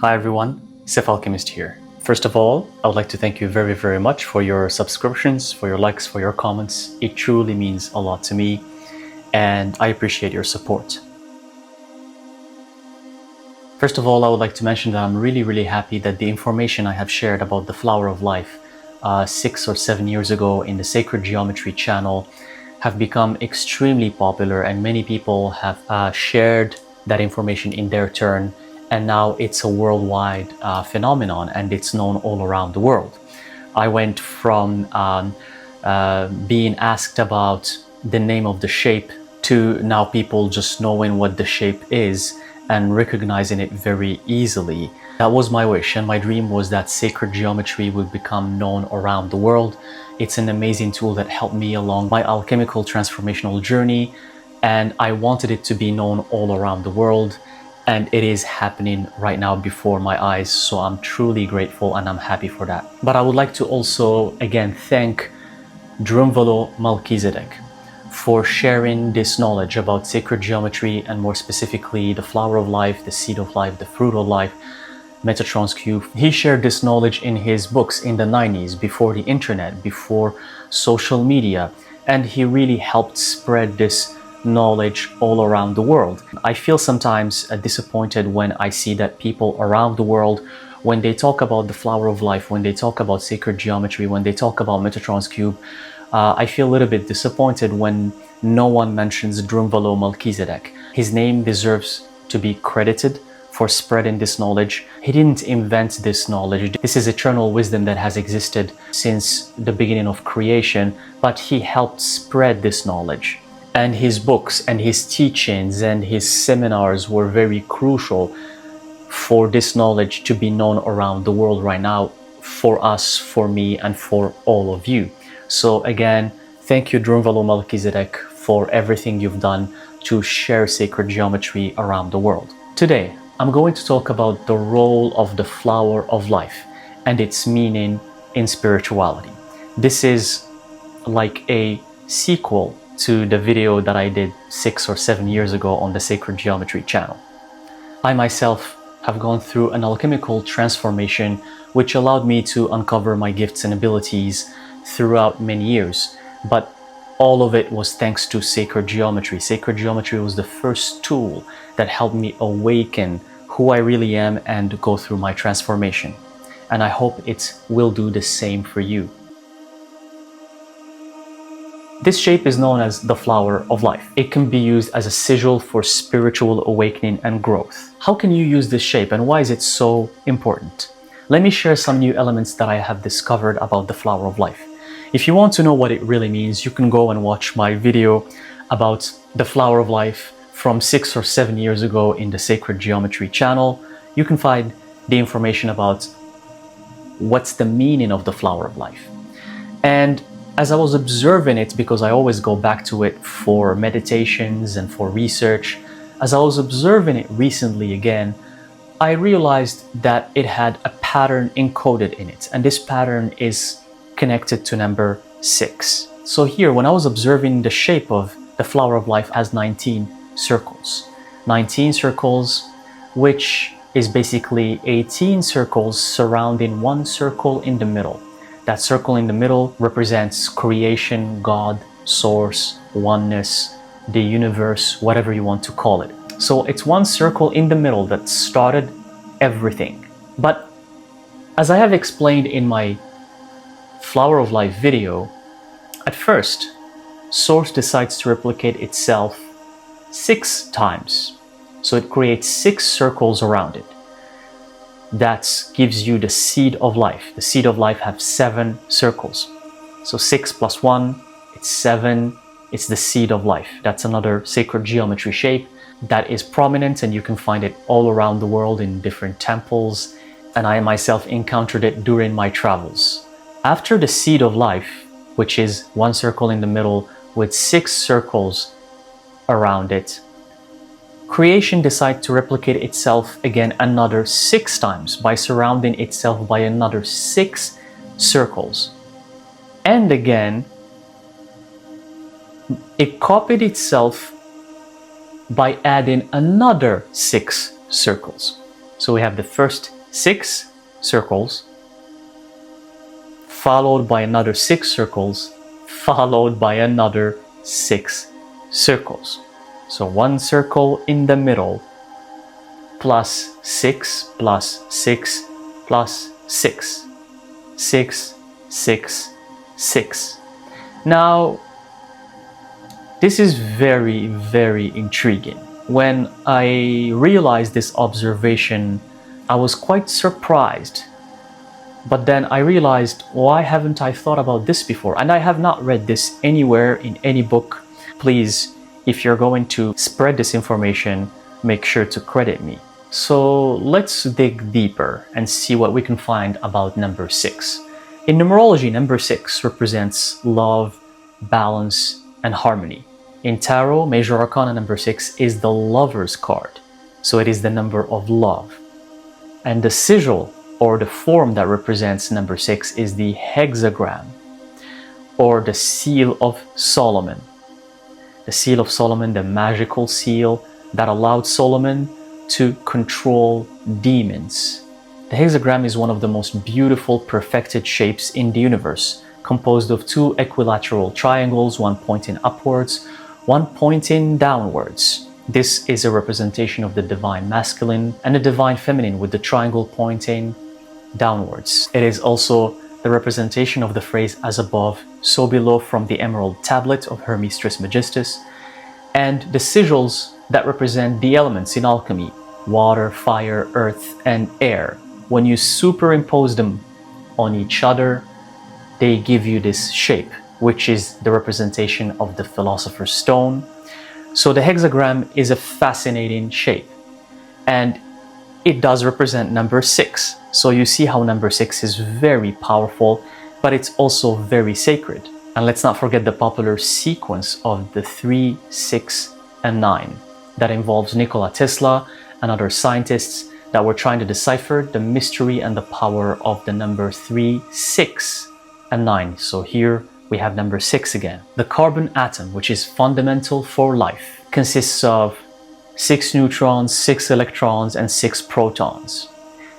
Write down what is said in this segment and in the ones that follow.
Hi everyone, Alchemist here. First of all, I would like to thank you very much for your subscriptions, for your likes, for your comments. It truly means a lot to me and I appreciate your support. First of all, I would like to mention that I'm really happy that the information I have shared about the Flower of Life 6 or 7 years ago in the Sacred Geometry channel have become extremely popular, and many people have shared that information in their turn, and now it's a worldwide phenomenon and it's known all around the world. I went from being asked about the name of the shape to now people just knowing what the shape is and recognizing it very easily. That was my wish, and my dream was that sacred geometry would become known around the world. It's an amazing tool that helped me along my alchemical transformational journey, and I wanted it to be known all around the world, and it is happening right now before my eyes, so I'm truly grateful and I'm happy for that. But I would like to also again thank Drumvalo Melchizedek for sharing this knowledge about sacred geometry, and more specifically the flower of life, the seed of life, the fruit of life, Metatron's cube. He shared this knowledge in his books in the 90s, before the internet, before social media, and he really helped spread this knowledge all around the world. I feel sometimes disappointed when I see that people around the world, when they talk about the flower of life, when they talk about sacred geometry, when they talk about Metatron's cube, I feel a little bit disappointed when no one mentions Drumvalo Melchizedek. His name deserves to be credited for spreading this knowledge. He didn't invent this knowledge. This is eternal wisdom that has existed since the beginning of creation, but he helped spread this knowledge. And his books and his teachings and his seminars were very crucial for this knowledge to be known around the world right now, for us, for me, and for all of you. So again, thank you Drumvalo Melchizedek for everything you've done to share sacred geometry around the world. Today, I'm going to talk about the role of the flower of life and its meaning in spirituality. This is like a sequel to the video that I did 6 or 7 years ago on the Sacred Geometry channel. I myself have gone through an alchemical transformation which allowed me to uncover my gifts and abilities throughout many years, but all of it was thanks to sacred geometry. Sacred geometry was the first tool that helped me awaken who I really am and go through my transformation. And I hope it will do the same for you. This shape is known as the flower of life. It can be used as a sigil for spiritual awakening and growth. How can you use this shape, and why is it so important? Let me share some new elements that I have discovered about the flower of life. If you want to know what it really means, you can go and watch my video about the flower of life from 6 or 7 years ago in the Sacred Geometry channel. You can find the information about what's the meaning of the flower of life. And as I was observing it, because I always go back to it for meditations and for research, as I was observing it recently again, I realized that it had a pattern encoded in it, and this pattern is connected to number 6. So here, when I was observing the shape of the flower of life, has 19 circles. 19 circles, which is basically 18 circles surrounding one circle in the middle. That circle in the middle represents creation, God, source, oneness, the universe, whatever you want to call it. So it's one circle in the middle that started everything. But as I have explained in my Flower of Life video, at first, source decides to replicate itself 6 times. So it creates 6 circles around it. That gives you the seed of life. The seed of life have 7 circles. So 6 plus 1, it's 7. It's the seed of life. That's another sacred geometry shape that is prominent, and you can find it all around the world in different temples. And I myself encountered it during my travels. After the seed of life, which is one circle in the middle with 6 circles around it, creation decides to replicate itself again another 6 times by surrounding itself by another 6 circles. And again, it copied itself by adding another 6 circles. So we have the first 6 circles, followed by another 6 circles, followed by another 6 circles. So 1 circle in the middle, plus 6, plus 6, plus 6. 6, 6, 6. Now, this is very, very intriguing. When I realized this observation, I was quite surprised. But then I realized, why haven't I thought about this before? And I have not read this anywhere in any book. Please, if you're going to spread this information, make sure to credit me. So let's dig deeper and see what we can find about number 6. In numerology, number 6 represents love, balance, and harmony. In tarot, major arcana number 6 is the lover's card. So it is the number of love. And the sigil, or the form that represents number 6, is the hexagram, or the seal of Solomon. The seal of Solomon, the magical seal that allowed Solomon to control demons. The hexagram is one of the most beautiful, perfected shapes in the universe, composed of 2 equilateral triangles, one pointing upwards, one pointing downwards. This is a representation of the divine masculine and the divine feminine, with the triangle pointing downwards. It is also the representation of the phrase "as above, so below" from the Emerald Tablet of Hermes Trismegistus, and the sigils that represent the elements in alchemy: water, fire, earth, and air. When you superimpose them on each other, they give you this shape, which is the representation of the Philosopher's Stone. So the hexagram is a fascinating shape, and it does represent number 6. So you see how number 6 is very powerful, but it's also very sacred. And let's not forget the popular sequence of the 3, 6, and 9 that involves Nikola Tesla and other scientists that were trying to decipher the mystery and the power of the number 3, 6, and 9. So here we have number 6 again. The carbon atom, which is fundamental for life, consists of 6 neutrons, 6 electrons, and 6 protons.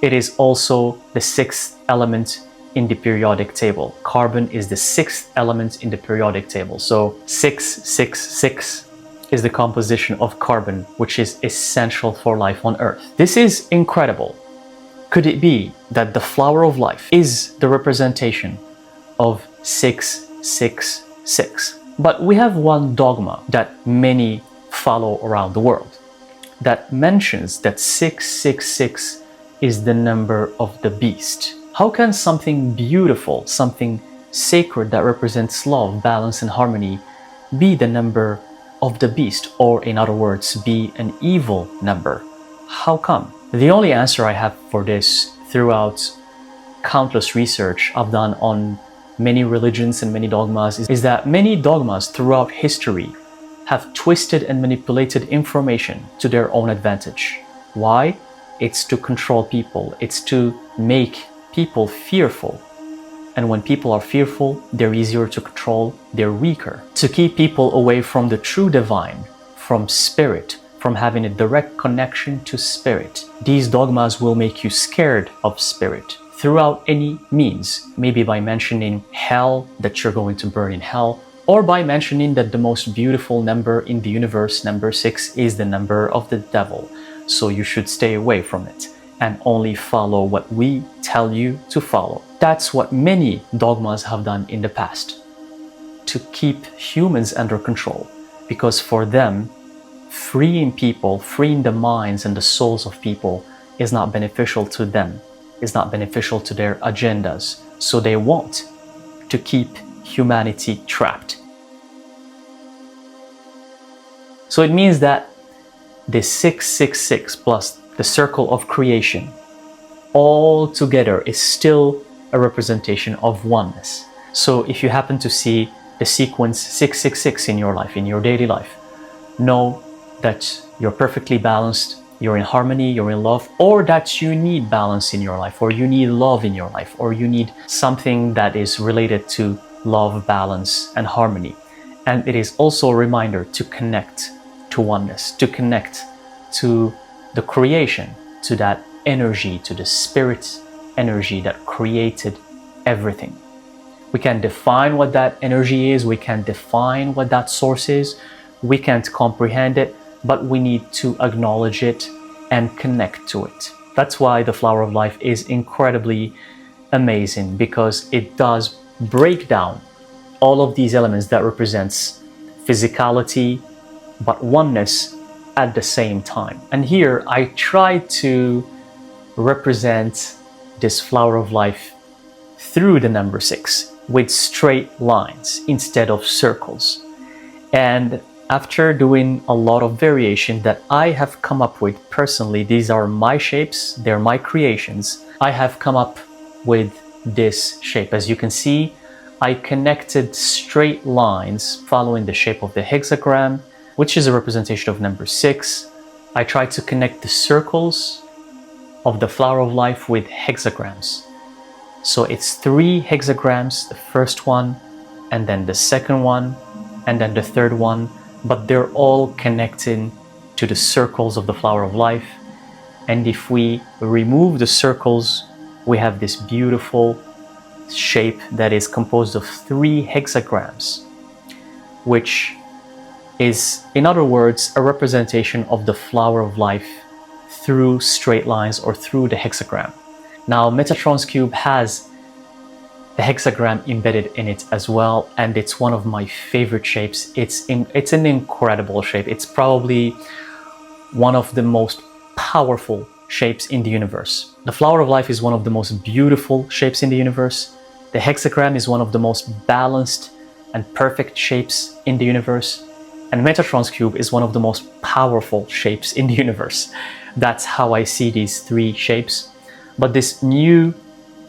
It is also the 6th element in the periodic table. Carbon is the 6th element in the periodic table. So 666 is the composition of carbon, which is essential for life on Earth. This is incredible. Could it be that the flower of life is the representation of 666? But we have one dogma that many follow around the world that mentions that 666 is the number of the beast. How can something beautiful, something sacred that represents love, balance, and harmony be the number of the beast, or in other words, be an evil number? How come? The only answer I have for this, throughout countless research I've done on many religions and many dogmas, is that many dogmas throughout history have twisted and manipulated information to their own advantage. Why? It's to control people. It's to make people fearful. And when people are fearful, they're easier to control, they're weaker. To keep people away from the true divine, from spirit, from having a direct connection to spirit. These dogmas will make you scared of spirit throughout any means, maybe by mentioning hell, that you're going to burn in hell, or by mentioning that the most beautiful number in the universe, number 6, is the number of the devil. So you should stay away from it and only follow what we tell you to follow. That's what many dogmas have done in the past, to keep humans under control, because for them, freeing people, freeing the minds and the souls of people is not beneficial to them, is not beneficial to their agendas. So they want to keep humanity trapped. So it means that the 666 plus the circle of creation all together is still a representation of oneness. So if you happen to see the sequence 666 in your life, in your daily life, know that you're perfectly balanced, you're in harmony, you're in love, or that you need balance in your life, or you need love in your life, or you need something that is related to love, balance, and harmony. And it is also a reminder to connect to oneness, to connect to the creation, to that energy, to the spirit energy that created everything. We can define what that energy is, we can define what that source is, we can't comprehend it, but we need to acknowledge it and connect to it. That's why the flower of life is incredibly amazing, because it does break down all of these elements that represents physicality but oneness at the same time. And here I try to represent this flower of life through the number 6 with straight lines instead of circles. And after doing a lot of variation that I have come up with personally, these are my shapes, they're my creations, I have come up with this shape. As you can see, I connected straight lines following the shape of the hexagram, which is a representation of number 6. I tried to connect the circles of the flower of life with hexagrams. So it's 3 hexagrams, the first one, and then the second one, and then the third one, but they're all connecting to the circles of the flower of life. And if we remove the circles, we have this beautiful shape that is composed of 3 hexagrams, which is, in other words, a representation of the flower of life through straight lines or through the hexagram. Now, Metatron's cube has the hexagram embedded in it as well, and it's one of my favorite shapes. It's an incredible shape. It's probably one of the most powerful shapes in the universe. The flower of life is one of the most beautiful shapes in the universe. The hexagram is one of the most balanced and perfect shapes in the universe. And Metatron's cube is one of the most powerful shapes in the universe. That's how I see these 3 shapes. But this new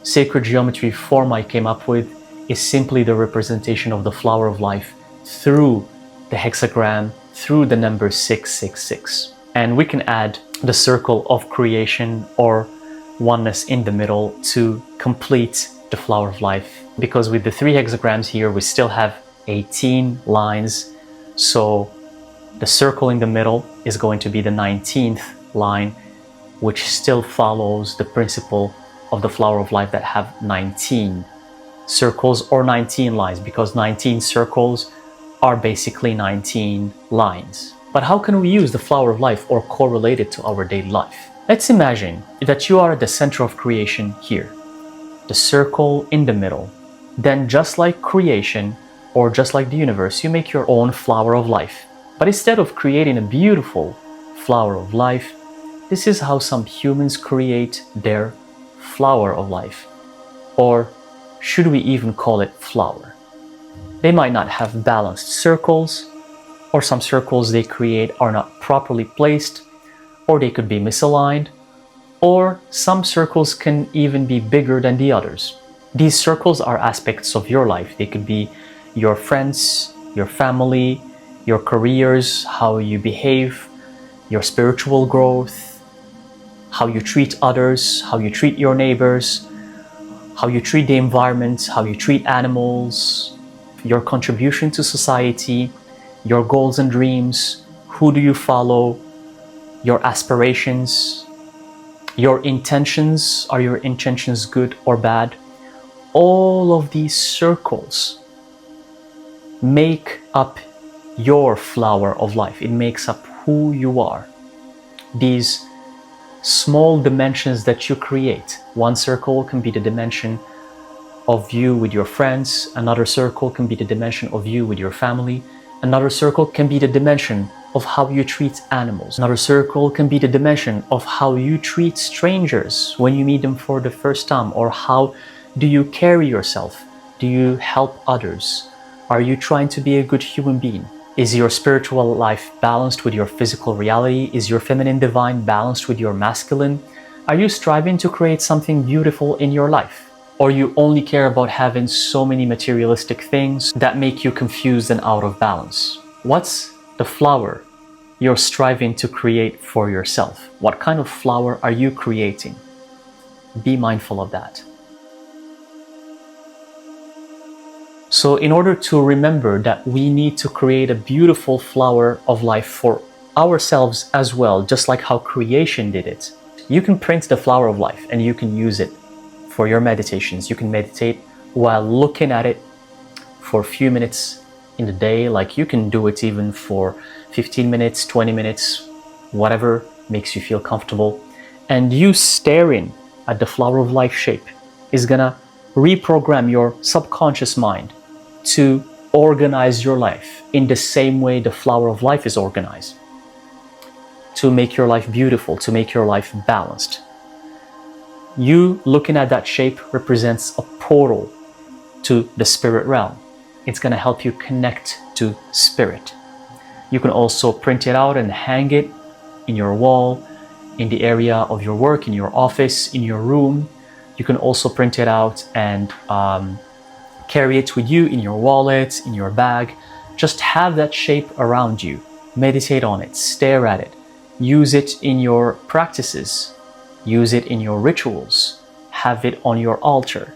sacred geometry form I came up with is simply the representation of the flower of life through the hexagram, through the number 666. And we can add the circle of creation or oneness in the middle to complete the flower of life. Because with the 3 hexagrams here, we still have 18 lines. So the circle in the middle is going to be the 19th line, which still follows the principle of the flower of life that have 19 circles or 19 lines, because 19 circles are basically 19 lines. But how can we use the flower of life or correlate it to our daily life? Let's imagine that you are at the center of creation here, the circle in the middle. Then just like creation, or just like the universe, you make your own flower of life. But instead of creating a beautiful flower of life, this is how some humans create their flower of life. Or should we even call it flower? They might not have balanced circles, or some circles they create are not properly placed, or they could be misaligned, or some circles can even be bigger than the others. These circles are aspects of your life. They could be your friends, your family, your careers, how you behave, your spiritual growth, how you treat others, how you treat your neighbors, how you treat the environment, how you treat animals, your contribution to society, your goals and dreams, who do you follow, your aspirations, your intentions, are your intentions good or bad? All of these circles make up your flower of life. It makes up who you are. These small dimensions that you create. One circle can be the dimension of you with your friends. Another circle can be the dimension of you with your family. Another circle can be the dimension of how you treat animals. Another circle can be the dimension of how you treat strangers when you meet them for the first time, or how do you carry yourself? Do you help others? Are you trying to be a good human being? Is your spiritual life balanced with your physical reality? Is your feminine divine balanced with your masculine? Are you striving to create something beautiful in your life? Or you only care about having so many materialistic things that make you confused and out of balance? What's the flower you're striving to create for yourself? What kind of flower are you creating? Be mindful of that. So in order to remember that we need to create a beautiful flower of life for ourselves as well, just like how creation did it, You can print the flower of life and you can use it for your meditations. You can meditate while looking at it for a few minutes in the day. Like you can do it even for 15 minutes, 20 minutes, whatever makes you feel comfortable. And you staring at the flower of life shape is gonna reprogram your subconscious mind to organize your life in the same way the flower of life is organized, to make your life beautiful, to make your life balanced. You looking at that shape represents a portal to the spirit realm. It's going to help you connect to spirit. You can also print it out and hang it in your wall, in the area of your work, in your office, in your room. You can also print it out and carry it with you in your wallet, in your bag. Just have that shape around you. Meditate on it, stare at it. Use it in your practices. Use it in your rituals. Have it on your altar.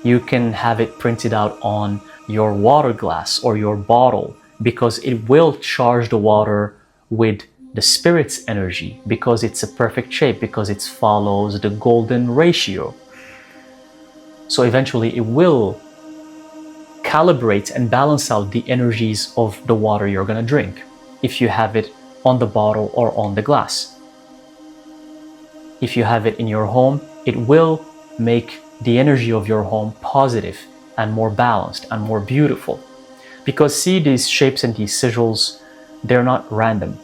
You can have it printed out on your water glass or your bottle, because it will charge the water with the spirit's energy, because it's a perfect shape, because it follows the golden ratio. So eventually it will calibrate and balance out the energies of the water you're going to drink if you have it on the bottle or on the glass. If you have it in your home, it will make the energy of your home positive and more balanced and more beautiful. Because see, these shapes and these sigils, they're not random.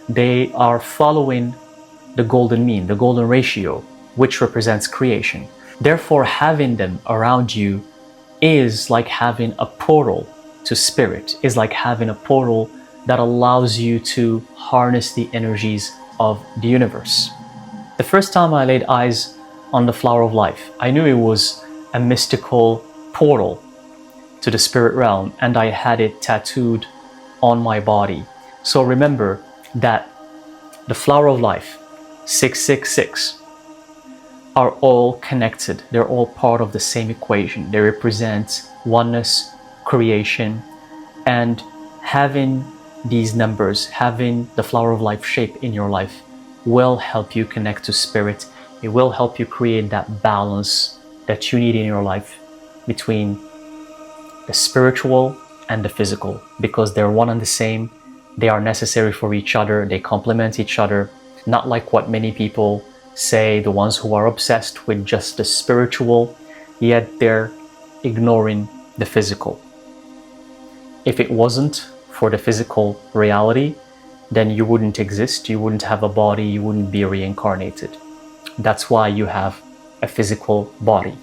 They are following the golden mean, the golden ratio, which represents creation. Therefore, having them around you is like having a portal to spirit, is like having a portal that allows you to harness the energies of the universe. The first time I laid eyes on the flower of life, I knew it was a mystical portal to the spirit realm, and I had it tattooed on my body. So remember that the flower of life, 666, are all connected. They're all part of the same equation. They represent oneness, creation, and having these numbers, having the flower of life shape in your life will help you connect to spirit. It will help you create that balance that you need in your life between the spiritual and the physical, because they're one and the same. They are necessary for each other. They complement each other. Not like what many people say, the ones who are obsessed with just the spiritual, yet they're ignoring the physical. If it wasn't for the physical reality, then you wouldn't exist, you wouldn't have a body, you wouldn't be reincarnated. That's why you have a physical body.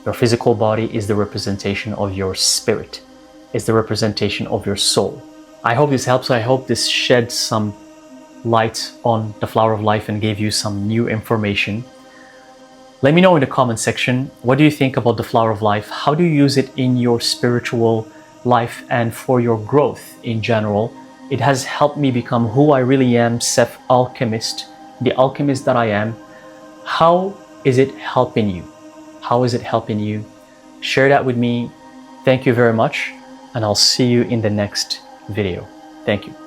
Your physical body is the representation of your spirit, is the representation of your soul. I hope this helps. I hope this sheds some light on the flower of life and gave you some new information. Let me know in the comment section, what do you think about the flower of life? How do you use it in your spiritual life and for your growth in general? It has helped me become who I really am, Alchemist, the alchemist that I am. How is it helping you? How is it helping you? Share that with me. Thank you very much, and I'll see you in the next video. Thank you.